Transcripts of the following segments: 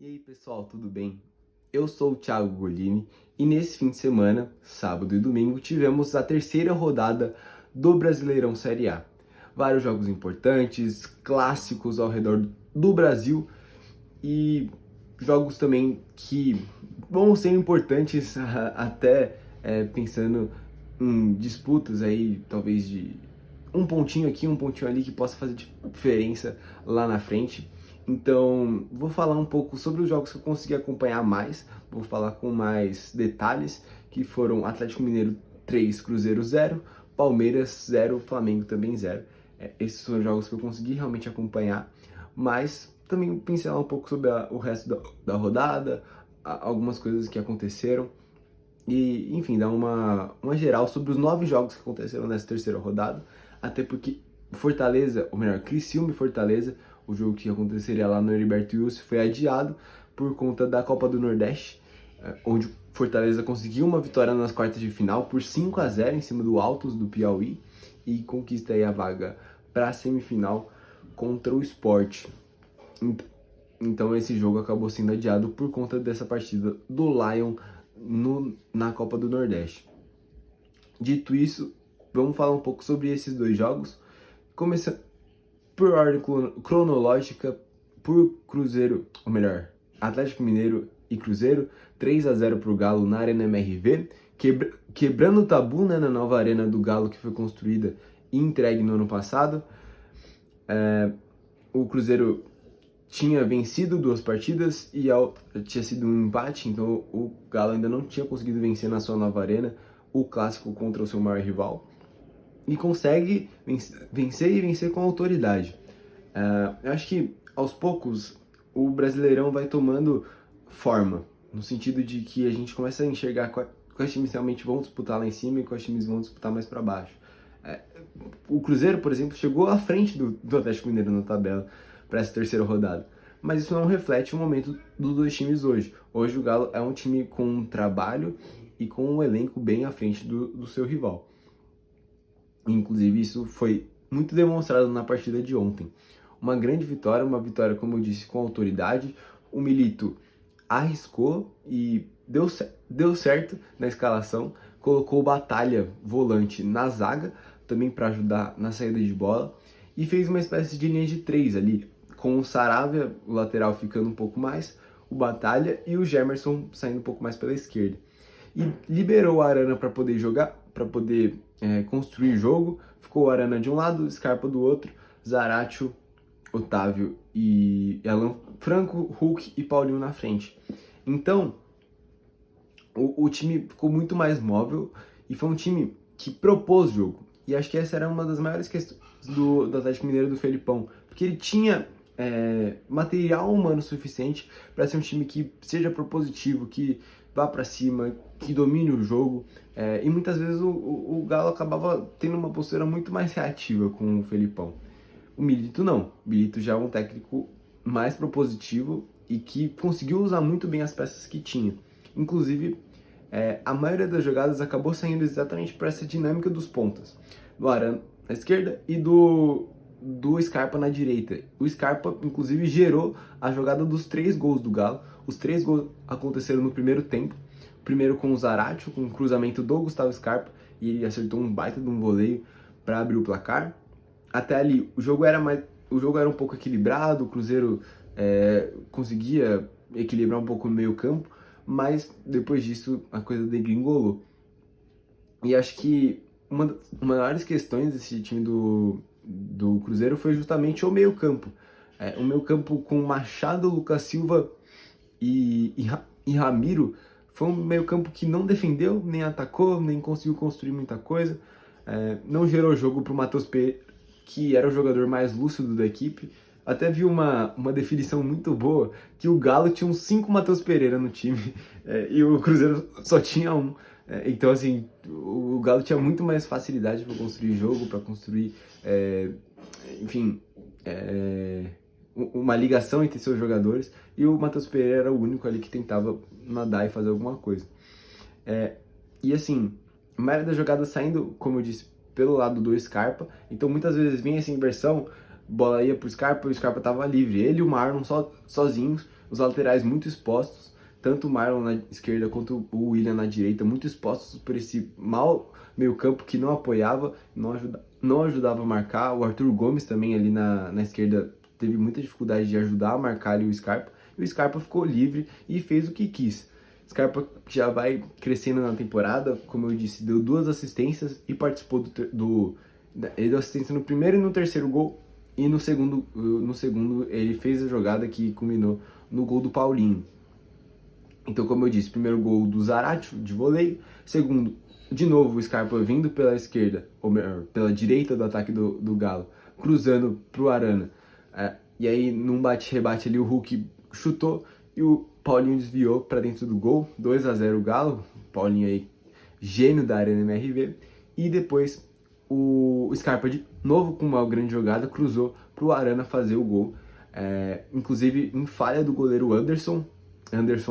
E aí pessoal, tudo bem? Eu sou o Thiago Golini e nesse fim de semana, sábado e domingo, tivemos a terceira rodada do Brasileirão Série A. Vários jogos importantes, clássicos ao redor do Brasil e jogos também que vão ser importantes até pensando em disputas aí, talvez de um pontinho aqui, um pontinho ali que possa fazer diferença lá na frente. Então, vou falar um pouco sobre os jogos que eu consegui acompanhar mais, vou falar com mais detalhes, que foram Atlético Mineiro 3, Cruzeiro 0, Palmeiras 0, Flamengo também 0. Esses foram os jogos que eu consegui realmente acompanhar, mas também pincelar um pouco sobre o resto da rodada, algumas coisas que aconteceram e, enfim, dar uma geral sobre os 9 jogos que aconteceram nessa terceira rodada, até porque Fortaleza, ou melhor, Criciúma e Fortaleza, o jogo que aconteceria lá no Heriberto Wilson, foi adiado por conta da Copa do Nordeste, onde Fortaleza conseguiu uma vitória nas quartas de final por 5-0 em cima do Altos do Piauí e conquista aí a vaga para a semifinal contra o Sport. Então esse jogo acabou sendo adiado por conta dessa partida do Lion na Copa do Nordeste. Dito isso, vamos falar um pouco sobre esses dois jogos. Começando por ordem cronológica, por Cruzeiro, ou melhor, Atlético Mineiro e Cruzeiro, 3-0 para o Galo na Arena MRV, quebrando o tabu, né, na nova Arena do Galo que foi construída e entregue no ano passado. O Cruzeiro tinha vencido 2 partidas e tinha sido um empate, então o Galo ainda não tinha conseguido vencer na sua nova arena o clássico contra o seu maior rival e consegue vencer e vencer com autoridade. Eu acho que aos poucos o Brasileirão vai tomando forma, no sentido de que a gente começa a enxergar quais times realmente vão disputar lá em cima e quais times vão disputar mais para baixo. O Cruzeiro, por exemplo, chegou à frente do Atlético Mineiro na tabela para essa terceira rodada. Mas isso não reflete o momento dos dois times hoje. Hoje o Galo é um time com um trabalho e com um elenco bem à frente do seu rival. Inclusive isso foi muito demonstrado na partida de ontem. Uma grande vitória, uma vitória, como eu disse, com autoridade. O Milito arriscou e deu certo na escalação. Colocou Batalha, volante, na zaga, também para ajudar na saída de bola. E fez uma espécie de linha de 3 ali, com o Saravia, o lateral, ficando um pouco mais, o Batalha e o Gemerson saindo um pouco mais pela esquerda. E liberou a Arana para poder jogar, para poder construir jogo. Ficou o Arana de um lado, Scarpa do outro, Zaratio, Otávio e Alan Franco, Hulk e Paulinho na frente. Então, o time ficou muito mais móvel e foi um time que propôs jogo. E acho que essa era uma das maiores questões do Atlético Mineiro do Felipão, porque ele tinha material humano suficiente para ser um time que seja propositivo, que vá para cima, que domine o jogo, e muitas vezes o Galo acabava tendo uma postura muito mais reativa com o Felipão. O Milito não, o Milito já é um técnico mais propositivo e que conseguiu usar muito bem as peças que tinha. Inclusive, a maioria das jogadas acabou saindo exatamente para essa dinâmica dos pontas, do Arana na esquerda e do Scarpa na direita. O Scarpa, inclusive, gerou a jogada dos 3 gols do Galo. Os 3 gols aconteceram no primeiro tempo. Primeiro com o Zaratio, com o cruzamento do Gustavo Scarpa, e ele acertou um baita de um voleio para abrir o placar. Até ali, o jogo era um pouco equilibrado, o Cruzeiro conseguia equilibrar um pouco no meio campo, mas depois disso a coisa degringolou. E acho que uma das maiores questões desse time do Cruzeiro foi justamente o meio campo. O meio campo com Machado, Lucas Silva e Ramiro foi um meio campo que não defendeu, nem atacou, nem conseguiu construir muita coisa. Não gerou jogo para o Matheus Pereira, que era o jogador mais lúcido da equipe. Até vi uma definição muito boa, que o Galo tinha uns 5 Matheus Pereira no time, e o Cruzeiro só tinha um. Então, assim, o Galo tinha muito mais facilidade para construir jogo, para construir, enfim, uma ligação entre seus jogadores, e o Matheus Pereira era o único ali que tentava nadar e fazer alguma coisa. E assim, a maioria das jogadas saindo, como eu disse, pelo lado do Scarpa, então muitas vezes vinha essa inversão, bola ia pro Scarpa e o Scarpa tava livre, ele e o Marlon sozinhos Os laterais muito expostos, tanto o Marlon na esquerda quanto o William na direita, muito expostos por esse mau meio campo que não apoiava, não ajudava a marcar. O Arthur Gomes também ali na esquerda teve muita dificuldade de ajudar a marcar ali o Scarpa, e o Scarpa ficou livre e fez o que quis. Scarpa já vai crescendo na temporada, como eu disse, deu 2 assistências e participou ele deu assistência no primeiro e no terceiro gol, e no segundo ele fez a jogada que culminou no gol do Paulinho. Então, como eu disse, primeiro gol do Zaratio, de voleio, segundo, de novo o Scarpa vindo pela esquerda, ou melhor, pela direita do ataque do Galo, cruzando pro Arana, e aí num bate-rebate ali o Hulk chutou e o Paulinho desviou para dentro do gol, 2-0 o Galo, Paulinho aí, gênio da Arena MRV, e depois o Scarpa de novo com uma grande jogada, cruzou pro Arana fazer o gol, inclusive em falha do goleiro Anderson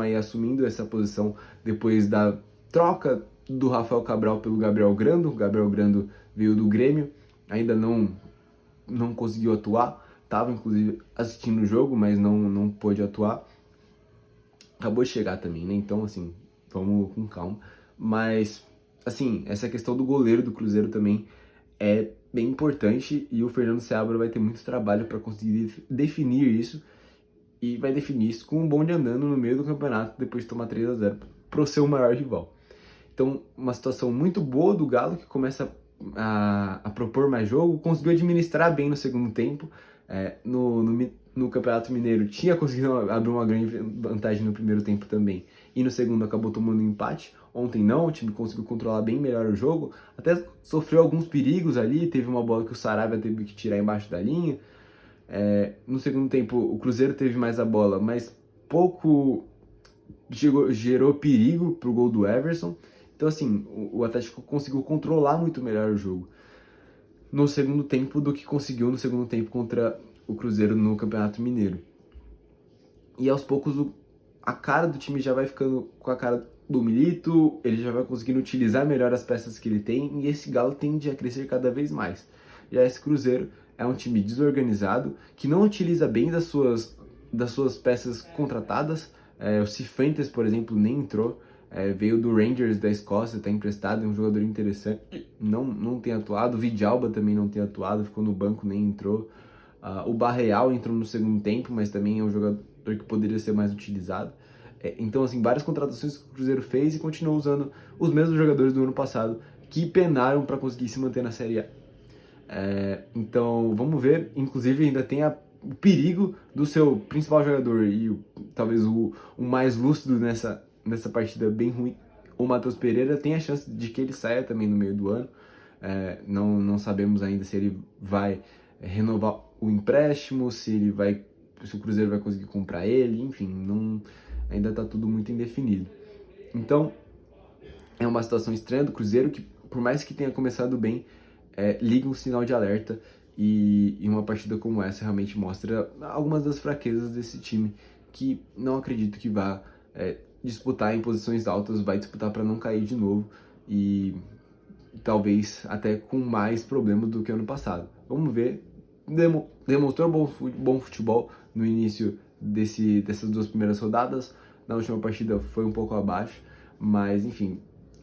aí assumindo essa posição depois da troca do Rafael Cabral pelo Gabriel Grando. O Gabriel Grando veio do Grêmio, ainda não conseguiu atuar, estava inclusive assistindo o jogo, mas não pôde atuar. Acabou de chegar também, né? Então, assim, vamos com calma. Mas, assim, essa questão do goleiro do Cruzeiro também é bem importante e o Fernando Seabra vai ter muito trabalho para conseguir definir isso, e vai definir isso com um bonde andando no meio do campeonato depois de tomar 3-0 pro seu maior rival. Então, uma situação muito boa do Galo, que começa a propor mais jogo, conseguiu administrar bem no segundo tempo. No Campeonato Mineiro tinha conseguido abrir uma grande vantagem no primeiro tempo também, e no segundo acabou tomando um empate. Ontem não, o time conseguiu controlar bem melhor o jogo, até sofreu alguns perigos ali, teve uma bola que o Sarabia teve que tirar embaixo da linha. No segundo tempo o Cruzeiro teve mais a bola, mas pouco gerou perigo pro gol do Everson. Então, assim, o Atlético conseguiu controlar muito melhor o jogo no segundo tempo do que conseguiu no segundo tempo contra o Cruzeiro no Campeonato Mineiro. E aos poucos a cara do time já vai ficando com a cara do Milito, ele já vai conseguindo utilizar melhor as peças que ele tem, e esse Galo tende a crescer cada vez mais. Já esse Cruzeiro é um time desorganizado, que não utiliza bem das suas peças contratadas. O Cifuentes, por exemplo, nem entrou, veio do Rangers da Escócia, está emprestado, é um jogador interessante, não tem atuado. O Vidalba também não tem atuado, ficou no banco, nem entrou. O Barreal entrou no segundo tempo, mas também é um jogador que poderia ser mais utilizado. Então, assim, várias contratações que o Cruzeiro fez e continuou usando os mesmos jogadores do ano passado, que penaram para conseguir se manter na Série A. Então, vamos ver. Inclusive, ainda tem o perigo do seu principal jogador e talvez o mais lúcido nessa partida bem ruim, o Matheus Pereira, tem a chance de que ele saia também no meio do ano. Não sabemos ainda se ele vai renovar o empréstimo, se o Cruzeiro vai conseguir comprar ele, enfim, ainda está tudo muito indefinido. Então, é uma situação estranha do Cruzeiro que, por mais que tenha começado bem, liga um sinal de alerta, e uma partida como essa realmente mostra algumas das fraquezas desse time, que não acredito que vá disputar em posições altas, vai disputar para não cair de novo, e talvez até com mais problemas do que ano passado. Vamos ver. Demonstrou bom futebol no início dessas 2 primeiras rodadas. Na última partida foi um pouco abaixo, mas enfim,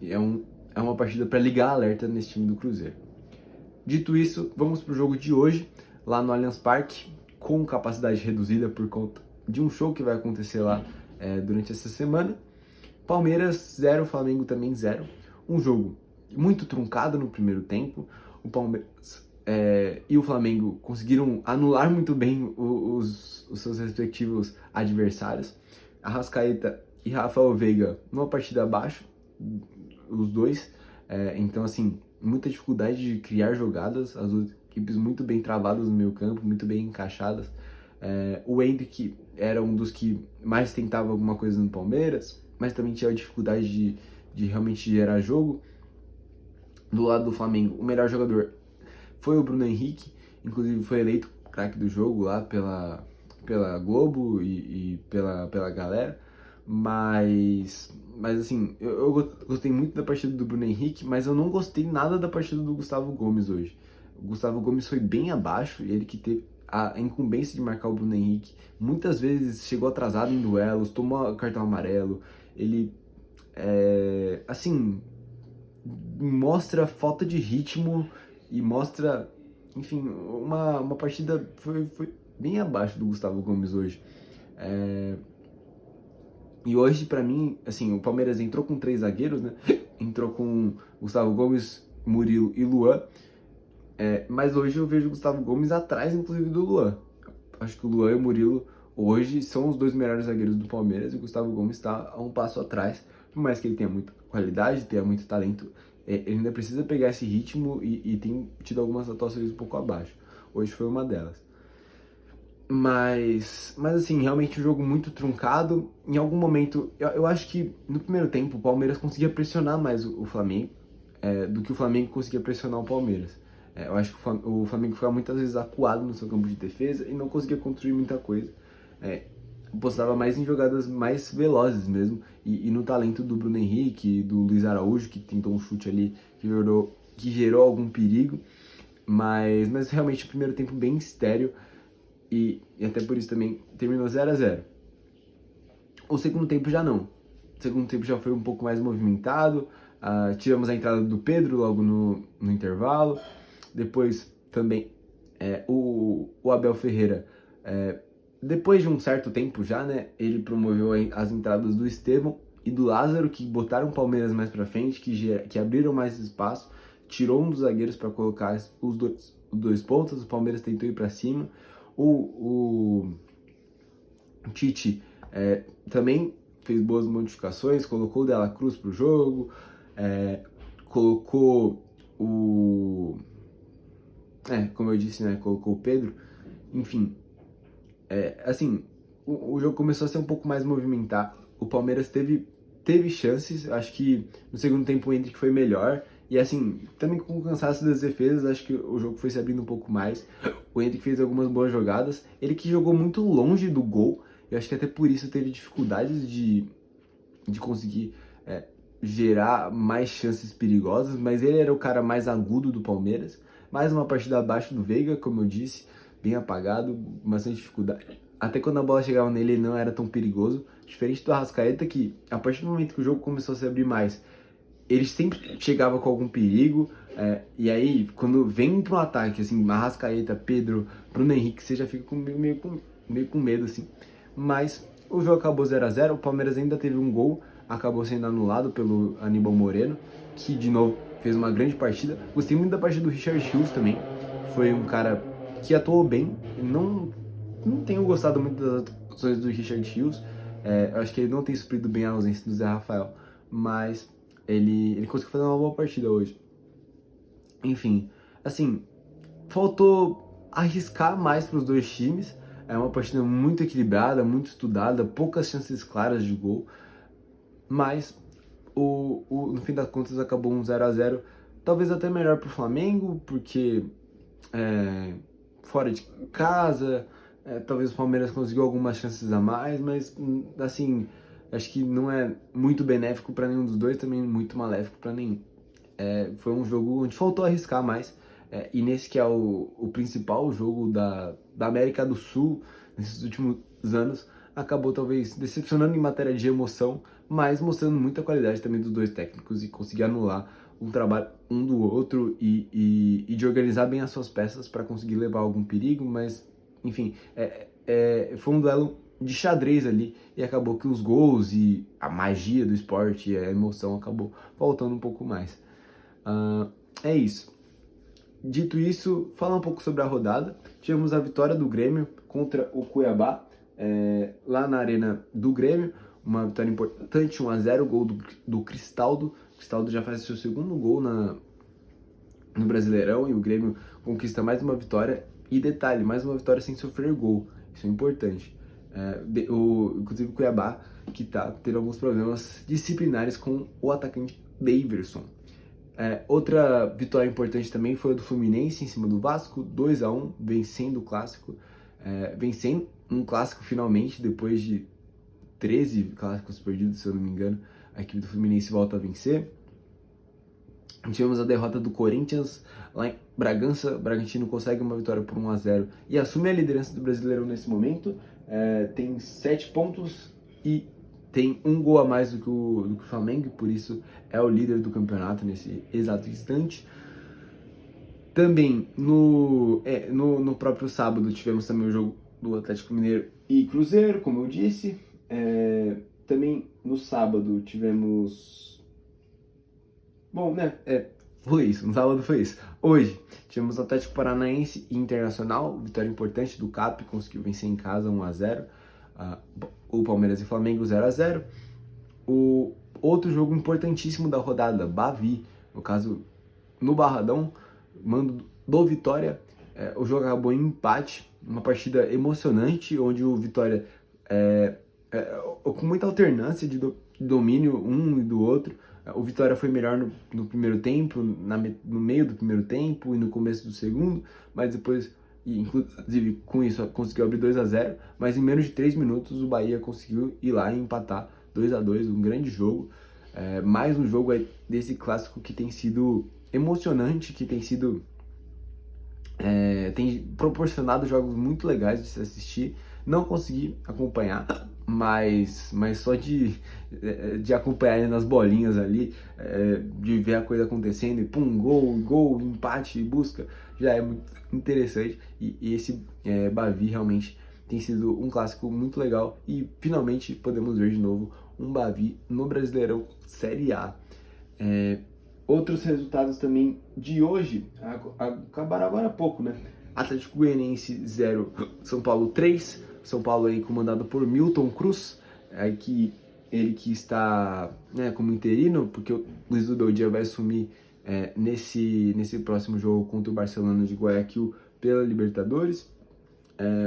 é uma partida para ligar alerta nesse time do Cruzeiro. Dito isso, vamos para o jogo de hoje, lá no Allianz Parque, com capacidade reduzida por conta de um show que vai acontecer lá durante essa semana. Palmeiras 0, Flamengo também 0. Um jogo muito truncado no primeiro tempo. O Palmeiras e o Flamengo conseguiram anular muito bem os seus respectivos adversários. Arrascaeta e Rafael Veiga numa partida abaixo, os dois. Então, assim, muita dificuldade de criar jogadas, as duas equipes muito bem travadas no meio campo, muito bem encaixadas. O Endrick era um dos que mais tentava alguma coisa no Palmeiras, mas também tinha a dificuldade de realmente gerar jogo. Do lado do Flamengo, o melhor jogador foi o Bruno Henrique, inclusive foi eleito craque do jogo lá pela Globo e pela galera. Mas assim, eu gostei muito da partida do Bruno Henrique, mas eu não gostei nada da partida do Gustavo Gomes hoje. O Gustavo Gomes foi bem abaixo, e ele que teve a incumbência de marcar o Bruno Henrique. Muitas vezes chegou atrasado em duelos, tomou cartão amarelo. Ele, assim, mostra falta de ritmo e mostra, enfim, uma partida foi bem abaixo do Gustavo Gomes hoje. E hoje, pra mim, assim, o Palmeiras entrou com 3 zagueiros, né? Entrou com Gustavo Gomes, Murilo e Luan. Mas hoje eu vejo o Gustavo Gomes atrás, inclusive, do Luan. Acho que o Luan e o Murilo hoje são os 2 melhores zagueiros do Palmeiras e o Gustavo Gomes está a um passo atrás. Por mais que ele tenha muita qualidade, tenha muito talento, ele ainda precisa pegar esse ritmo e tem tido algumas atuações um pouco abaixo. Hoje foi uma delas. Mas assim, realmente um jogo muito truncado. Em algum momento, eu acho que no primeiro tempo o Palmeiras conseguia pressionar mais o Flamengo do que o Flamengo conseguia pressionar o Palmeiras. Eu acho que o Flamengo ficava muitas vezes acuado no seu campo de defesa e não conseguia construir muita coisa. Apostava mais em jogadas mais velozes mesmo e no talento do Bruno Henrique, do Luiz Araújo, que tentou um chute ali que gerou algum perigo. Mas realmente o primeiro tempo bem estéreo. E até por isso também terminou 0-0. O segundo tempo já não. O segundo tempo já foi um pouco mais movimentado. Tivemos a entrada do Pedro logo no intervalo. Depois também o Abel Ferreira, depois de um certo tempo já, né, ele promoveu as entradas do Estevão e do Lázaro, que botaram o Palmeiras mais pra frente, que abriram mais espaço. Tirou um dos zagueiros para colocar os dois pontas. O Palmeiras tentou ir para cima. O Tite também fez boas modificações, colocou o De La Cruz pro jogo, colocou como eu disse, né, colocou o Pedro. Enfim, assim, o jogo começou a ser um pouco mais movimentado. O Palmeiras teve chances, acho que no segundo tempo o Endrick foi melhor. E assim, também com o cansaço das defesas, acho que o jogo foi se abrindo um pouco mais. O Endrick fez algumas boas jogadas. Ele que jogou muito longe do gol. Eu acho que até por isso teve dificuldades de conseguir gerar mais chances perigosas. Mas ele era o cara mais agudo do Palmeiras. Mais uma partida abaixo do Veiga, como eu disse. Bem apagado, bastante dificuldade. Até quando a bola chegava nele, ele não era tão perigoso. Diferente do Arrascaeta, que a partir do momento que o jogo começou a se abrir mais, ele sempre chegava com algum perigo, e aí, quando vem para um ataque, assim, Arrascaeta, Pedro, Bruno Henrique, você já fica meio com medo, assim. Mas o jogo acabou 0-0, o Palmeiras ainda teve um gol, acabou sendo anulado pelo Aníbal Moreno, que, de novo, fez uma grande partida. Gostei muito da partida do Richard Hughes também, foi um cara que atuou bem. Não tenho gostado muito das atuações do Richard Hughes, eu acho que ele não tem suprido bem a ausência do Zé Rafael, mas ele conseguiu fazer uma boa partida hoje. Enfim, assim, faltou arriscar mais para os dois times. É uma partida muito equilibrada, muito estudada, poucas chances claras de gol. Mas no fim das contas acabou um 0-0. Talvez até melhor para o Flamengo, porque fora de casa, talvez o Palmeiras conseguiu algumas chances a mais, mas assim, acho que não é muito benéfico para nenhum dos dois, também muito maléfico para nenhum. Foi um jogo onde faltou arriscar mais, e nesse que é o principal jogo da América do Sul nesses últimos anos, acabou talvez decepcionando em matéria de emoção, mas mostrando muita qualidade também dos dois técnicos e conseguir anular um trabalho um do outro e de organizar bem as suas peças para conseguir levar algum perigo, mas enfim, foi um duelo de xadrez ali e acabou que os gols e a magia do esporte, a emoção acabou faltando um pouco mais. É isso. Dito isso, falar um pouco sobre a rodada. Tivemos a vitória do Grêmio contra o Cuiabá, lá na arena do Grêmio. Uma vitória importante, 1-0, gol do Cristaldo. O Cristaldo já faz seu segundo gol no Brasileirão e o Grêmio conquista mais uma vitória. E detalhe, mais uma vitória sem sofrer gol. Isso é importante. Inclusive o Cuiabá, que está tendo alguns problemas disciplinares com o atacante Daverson. Outra vitória importante também foi a do Fluminense em cima do Vasco, 2-1, vencendo o clássico. Vencendo um clássico finalmente, depois de 13 clássicos perdidos, se eu não me engano. A equipe do Fluminense volta a vencer. Tivemos a derrota do Corinthians lá em Bragança. O Bragantino consegue uma vitória por 1-0 e assume a liderança do Brasileirão nesse momento. Tem 7 pontos e tem um gol a mais do que o Flamengo, por isso é o líder do campeonato nesse exato instante. Também no próprio sábado tivemos também o jogo do Atlético Mineiro e Cruzeiro, como eu disse. Também no sábado tivemos... Bom, né? Foi isso, no sábado foi isso. Hoje tivemos Atlético Paranaense e Internacional, vitória importante do CAP, conseguiu vencer em casa 1-0. O Palmeiras e Flamengo 0-0. O outro jogo importantíssimo da rodada, Bavi, no caso no Barradão, mando do Vitória. O jogo acabou em empate, uma partida emocionante, onde o Vitória, com muita alternância de domínio um e do outro. O Vitória foi melhor no primeiro tempo, no meio do primeiro tempo e no começo do segundo, mas depois, inclusive com isso, conseguiu abrir 2-0, mas em menos de 3 minutos o Bahia conseguiu ir lá e empatar 2-2, um grande jogo. Mais um jogo desse clássico que tem sido emocionante, que tem sido... tem proporcionado jogos muito legais de se assistir. Não consegui acompanhar, mas só de acompanhar nas bolinhas ali, de ver a coisa acontecendo, e pum, gol, empate, busca, já é muito interessante. E esse Bavi realmente tem sido um clássico muito legal, e finalmente podemos ver de novo um Bavi no Brasileirão Série A. Outros resultados também de hoje, acabaram agora há pouco, né? Atlético Goianiense 0, São Paulo 3. São Paulo aí comandado por Milton Cruz, ele que está, né, como interino, porque o Luiz Dudoldia vai assumir nesse próximo jogo contra o Barcelona de Guayaquil pela Libertadores.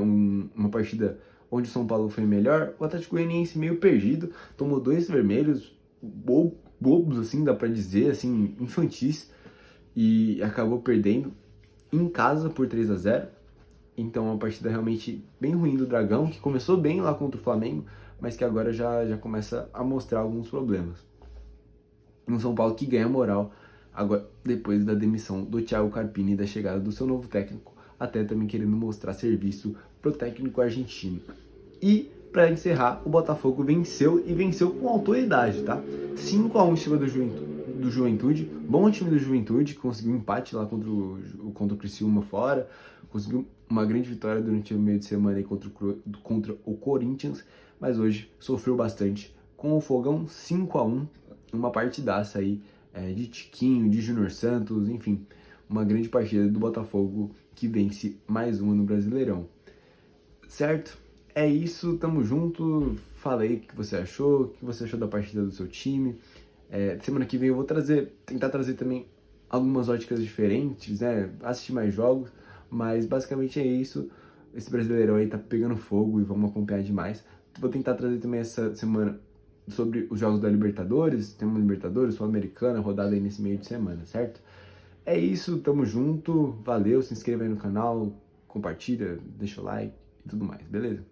Uma partida onde o São Paulo foi melhor. O Atlético Goianiense meio perdido, tomou 2 vermelhos, bobos, assim, dá pra dizer, assim, infantis, e acabou perdendo em casa por 3-0. Então, uma partida realmente bem ruim do Dragão, que começou bem lá contra o Flamengo, mas que agora já começa a mostrar alguns problemas. Um São Paulo que ganha moral agora, depois da demissão do Thiago Carpini e da chegada do seu novo técnico, até também querendo mostrar serviço pro técnico argentino. E, para encerrar, o Botafogo venceu, e venceu com autoridade, tá? 5-1 em cima do Juventude. Bom time do Juventude, que conseguiu um empate lá contra o Criciúma fora, conseguiu uma grande vitória durante o meio de semana aí contra o Corinthians, mas hoje sofreu bastante com o Fogão. 5-1, uma partidaça aí de Tiquinho, de Júnior Santos, enfim, uma grande partida do Botafogo, que vence mais uma no Brasileirão. Certo? É isso, tamo junto. Fala aí o que você achou, o que você achou da partida do seu time. Semana que vem eu vou tentar trazer também algumas óticas diferentes, né? Assistir mais jogos, mas basicamente é isso. Esse Brasileirão aí tá pegando fogo e vamos acompanhar demais. Vou tentar trazer também essa semana sobre os jogos da Libertadores. Temos Libertadores, Sul-Americana, rodada aí nesse meio de semana, certo? É isso, tamo junto. Valeu, se inscreva aí no canal, compartilha, deixa o like e tudo mais, beleza?